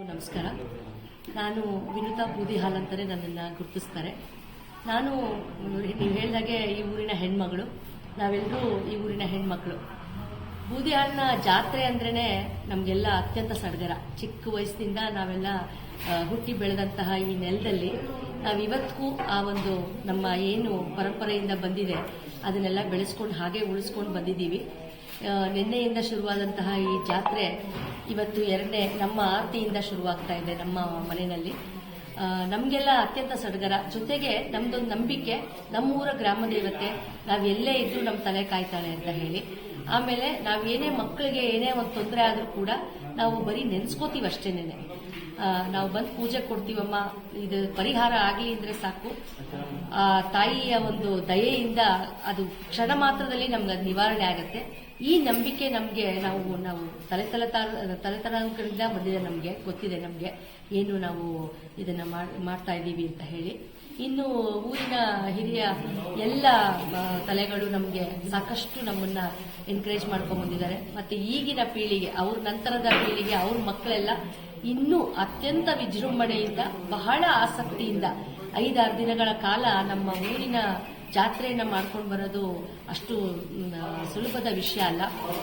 ನಮಸ್ಕಾರ. ನಾನು ವಿನುತಾ ಬೂದಿಹಾಲ್ ಅಂತಲೇ ನನ್ನನ್ನು ಗುರುತಿಸ್ತಾರೆ. ನಾನು ನೀವು ಹೇಳಿದಾಗೆ ಈ ಊರಿನ ಹೆಣ್ಮಗಳು. ನಾವೆಲ್ಲರೂ ಈ ಊರಿನ ಹೆಣ್ಮಕ್ಳು. ಬೂದಿಹಾಲ್ನ ಜಾತ್ರೆ ಅಂದ್ರೇ ನಮಗೆಲ್ಲ ಅತ್ಯಂತ ಸಡಗರ. ಚಿಕ್ಕ ವಯಸ್ಸಿನಿಂದ ನಾವೆಲ್ಲ ಹುಟ್ಟಿ ಬೆಳೆದಂತಹ ಈ ನೆಲದಲ್ಲಿ ನಾವಿವತ್ತಿಗೂ ಆ ಒಂದು ನಮ್ಮ ಏನು ಪರಂಪರೆಯಿಂದ ಬಂದಿದೆ ಅದನ್ನೆಲ್ಲ ಬೆಳೆಸ್ಕೊಂಡು ಹಾಗೆ ಉಳಿಸ್ಕೊಂಡು ಬಂದಿದ್ದೀವಿ. ನಿನ್ನೆಯಿಂದ ಶುರುವಾದಂತಹ ಈ ಜಾತ್ರೆ ಇವತ್ತು ಎರಡನೇ ನಮ್ಮ ಆರತಿಯಿಂದ ಶುರುವಾಗ್ತಾ ಇದೆ ನಮ್ಮ ಮನೆಯಲ್ಲಿ. ನಮಗೆಲ್ಲ ಅತ್ಯಂತ ಸಡಗರ. ಜೊತೆಗೆ ನಮ್ದೊಂದು ನಂಬಿಕೆ, ನಮ್ಮೂರ ಗ್ರಾಮ ದೇವತೆ ನಾವೆಲ್ಲೇ ಇದ್ದು ನಮ್ಮ ತಲೆ ಕಾಯ್ತಾಳೆ ಅಂತ ಹೇಳಿ. ಆಮೇಲೆ ನಾವೇನೇ ಮಕ್ಕಳಿಗೆ ಏನೇ ಒಂದು ತೊಂದರೆ ಆದರೂ ಕೂಡ ನಾವು ಬರೀ ನೆನೆಸ್ಕೋತೀವಿ ಅಷ್ಟೇನೆ. ನಾವು ಬಂದು ಪೂಜೆ ಕೊಡ್ತೀವಮ್ಮ, ಇದು ಪರಿಹಾರ ಆಗಲಿ ಅಂದರೆ ಸಾಕು. ಆ ತಾಯಿಯ ಒಂದು ದಯೆಯಿಂದ ಅದು ಕ್ಷಣ ಮಾತ್ರದಲ್ಲಿ ನಮ್ಗೆ ಅದು ನಿವಾರಣೆ ಆಗುತ್ತೆ. ಈ ನಂಬಿಕೆ ನಮಗೆ ನಾವು ತಲೆತಲಾಂತರದಿಂದ ಬಂದಿದೆ. ನಮಗೆ ಗೊತ್ತಿದೆ ನಮಗೆ ಏನು ನಾವು ಇದನ್ನು ಮಾಡ್ತಾ ಇದ್ದೀವಿ ಅಂತ ಹೇಳಿ. ಇನ್ನು ಊರಿನ ಹಿರಿಯ ಎಲ್ಲ ತಲೆಗಳು ನಮಗೆ ಸಾಕಷ್ಟು ನಮ್ಮನ್ನ ಎನ್ಕರೇಜ್ ಮಾಡ್ಕೊಂಡು ಬಂದಿದ್ದಾರೆ. ಮತ್ತೆ ಈಗಿನ ಪೀಳಿಗೆ, ಅವ್ರ ನಂತರದ ಪೀಳಿಗೆ, ಅವ್ರ ಮಕ್ಕಳೆಲ್ಲ ಇನ್ನೂ ಅತ್ಯಂತ ವಿಜೃಂಭಣೆಯಿಂದ ಬಹಳ ಆಸಕ್ತಿಯಿಂದ 5-6 ದಿನಗಳ ಕಾಲ ನಮ್ಮ ಊರಿನ ಜಾತ್ರೆಯನ್ನ ಮಾಡ್ಕೊಂಡು ಬರೋದು ಅಷ್ಟು ಸುಲಭದ ವಿಷಯ ಅಲ್ಲ.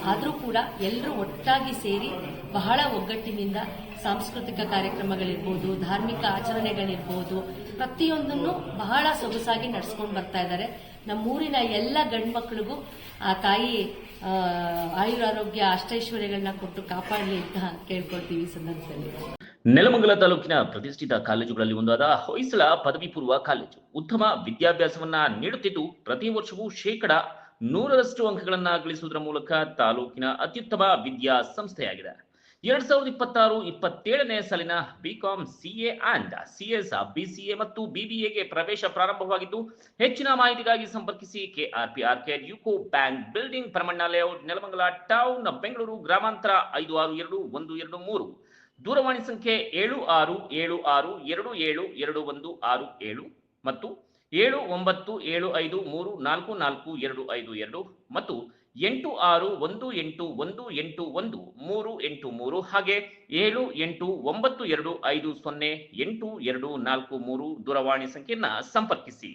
ಆದರೂ ಕೂಡ ಎಲ್ಲರೂ ಒಟ್ಟಾಗಿ ಸೇರಿ ಬಹಳ ಒಗ್ಗಟ್ಟಿನಿಂದ ಸಾಂಸ್ಕೃತಿಕ ಕಾರ್ಯಕ್ರಮಗಳಿರ್ಬೋದು, ಧಾರ್ಮಿಕ ಆಚರಣೆಗಳಿರ್ಬೋದು, ಪ್ರತಿಯೊಂದನ್ನು ಬಹಳ ಸೊಗಸಾಗಿ ನಡೆಸ್ಕೊಂಡು ಬರ್ತಾ ಇದ್ದಾರೆ. ನಮ್ಮೂರಿನ ಎಲ್ಲ ಗಂಡು ಮಕ್ಕಳಿಗೂ ಆ ತಾಯಿ ಆಯುರಾರೋಗ್ಯ ಅಷ್ಟೈಶ್ವರ್ಯಗಳನ್ನ ಕೊಟ್ಟು ಕಾಪಾಡಲಿ ಅಂತ ಕೇಳ್ಕೊಳ್ತೀವಿ ಈ ಸಂದರ್ಭದಲ್ಲಿ. ನೆಲಮಂಗಲ ತಾಲೂಕಿನ ಪ್ರತಿಷ್ಠಿತ ಕಾಲೇಜುಗಳಲ್ಲಿ ಒಂದಾದ ಹೊಯ್ಸಳ ಪದವಿ ಪೂರ್ವ ಕಾಲೇಜು ಉತ್ತಮ ವಿದ್ಯಾಭ್ಯಾಸವನ್ನ ನೀಡುತ್ತಿದ್ದು ಪ್ರತಿ ವರ್ಷವೂ 100% ಅಂಕಗಳನ್ನ ಗಳಿಸುವುದರ ಮೂಲಕ ತಾಲೂಕಿನ ಅತ್ಯುತ್ತಮ ವಿದ್ಯಾ ಸಂಸ್ಥೆಯಾಗಿದೆ. 2026-27ನೇ ಸಾಲಿನ BCom, CA and CS, BCA ಮತ್ತು ಬಿಬಿಎಗೆ ಪ್ರವೇಶ ಪ್ರಾರಂಭವಾಗಿದ್ದು, ಹೆಚ್ಚಿನ ಮಾಹಿತಿಗಾಗಿ ಸಂಪರ್ಕಿಸಿ KRP arcade UCO bank building, Paramanna layout, Nelamangala town, Bengaluru ಗ್ರಾಮಾಂತರ 562123. ದೂರವಾಣಿ ಸಂಖ್ಯೆ 7676272167 ಮತ್ತು 7975344252 ಮತ್ತು 8618181383 ಹಾಗೆ 7892508243 ದೂರವಾಣಿ ಸಂಖ್ಯೆಯನ್ನ ಸಂಪರ್ಕಿಸಿ.